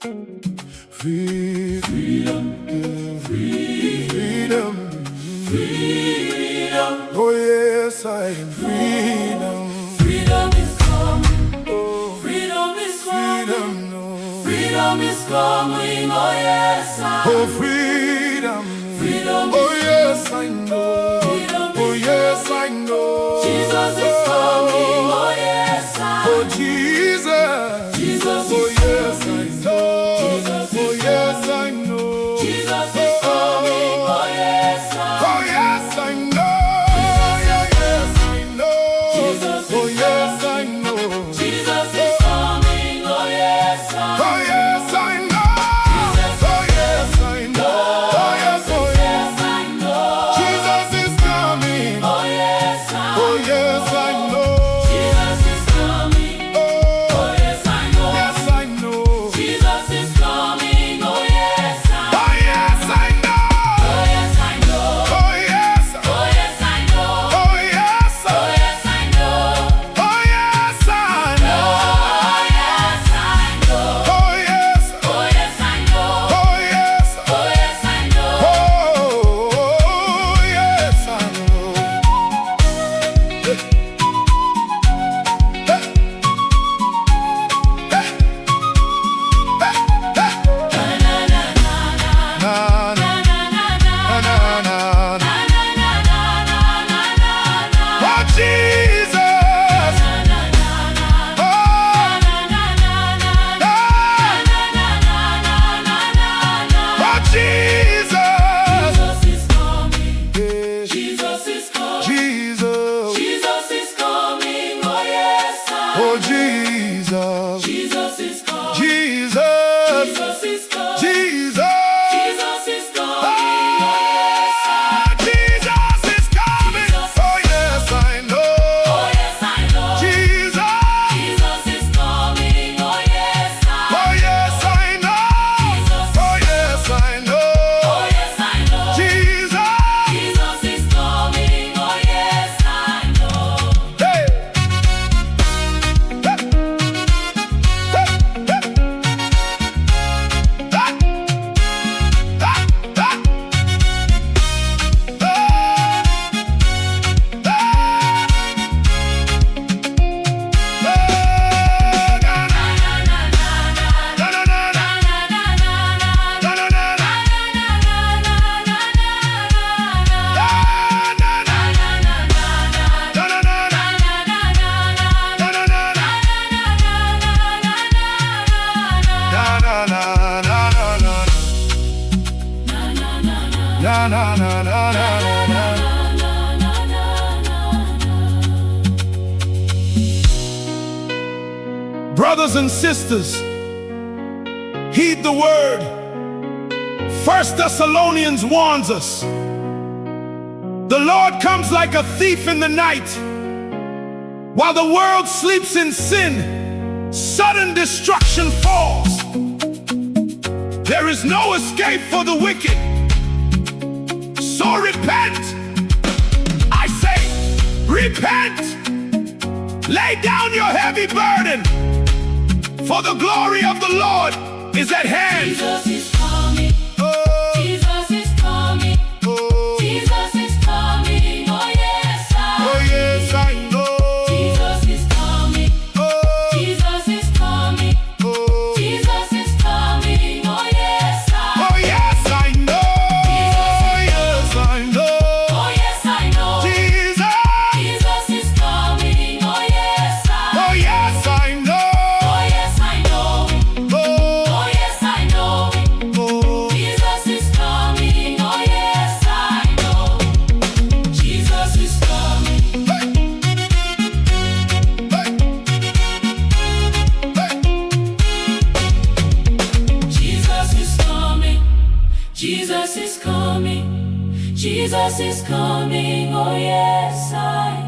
Freedom, freedom, freedom. Oh yes, I am freedom. Freedom is coming. Oh, freedom is coming. Freedom, no. Freedom is coming. Oh yes, oh freedom. Freedom. Oh yes, I know. Freedom. Oh yes, I know. Jesus is coming. Oh yes, oh Jesus. Jesus oh is yes, coming. I know. Jesus oh is yes, I know. Jesus is coming. Oh yes, oh yes, I know. Yeah, yes, I know. Jesus oh is yes, I know. Jesus is coming. Oh yes, oh yes, I know. Oh yes, I know. Oh yes, yes, I know. Jesus is coming. Oh yes, Oh yes, I know. Jesus is coming. Oh yes, I know. yes, I know. Jesus is coming. Oh yes, Oh yes, I know. oh yes, I know. Oh yes. Oh yes, I know. Oh yes. Oh yes, I know. Oh yes, I know. Oh yes, I know. Oh yes. Oh yes, I know. Oh yes. Oh yes, I know. Oh yes, I know. Na na na na na. Oh Jesus. Oh. Oh Jesus. Jesus is coming. Yeah. Jesus is coming. Jesus. Jesus is coming. Oh yes, Oh Jesus. Jesus is coming. Jesus. Jesus is coming. Jesus. Jesus is coming. Oh yes, Jesus is coming. Oh yes, I know. oh yes, I know. Jesus. Jesus is coming. Oh yes, Oh yes, I know. Oh yes, I know. oh yes, I know. Jesus. Jesus is coming. Oh yes, I know. Hey. Na na na na na na. Brothers and sisters, heed the word. 1 Thessalonians warns us. The Lord comes like a thief in the night. While the world sleeps in sin, sudden destruction falls. There is no escape for the wicked. So repent. I say, repent. Lay down your heavy burden, for the glory of the Lord is at hand. Jesus is coming. Oh, Jesus is coming. oh, Jesus is coming. Oh yes, oh yes, I know. Jesus is coming. Oh, Jesus is coming. oh, Jesus is coming. Oh yes, oh yes, I know. Oh yes, I know. oh yes, I know. Jesus. Jesus is coming. Oh yes, Oh yes, I know. oh yes, I know. Oh, Oh yes, I know. oh, Jesus is coming. Oh yes, I know. Jesus is coming. hey, hey, hey. Jesus is coming. Jesus is coming. Jesus is coming. Oh yes, I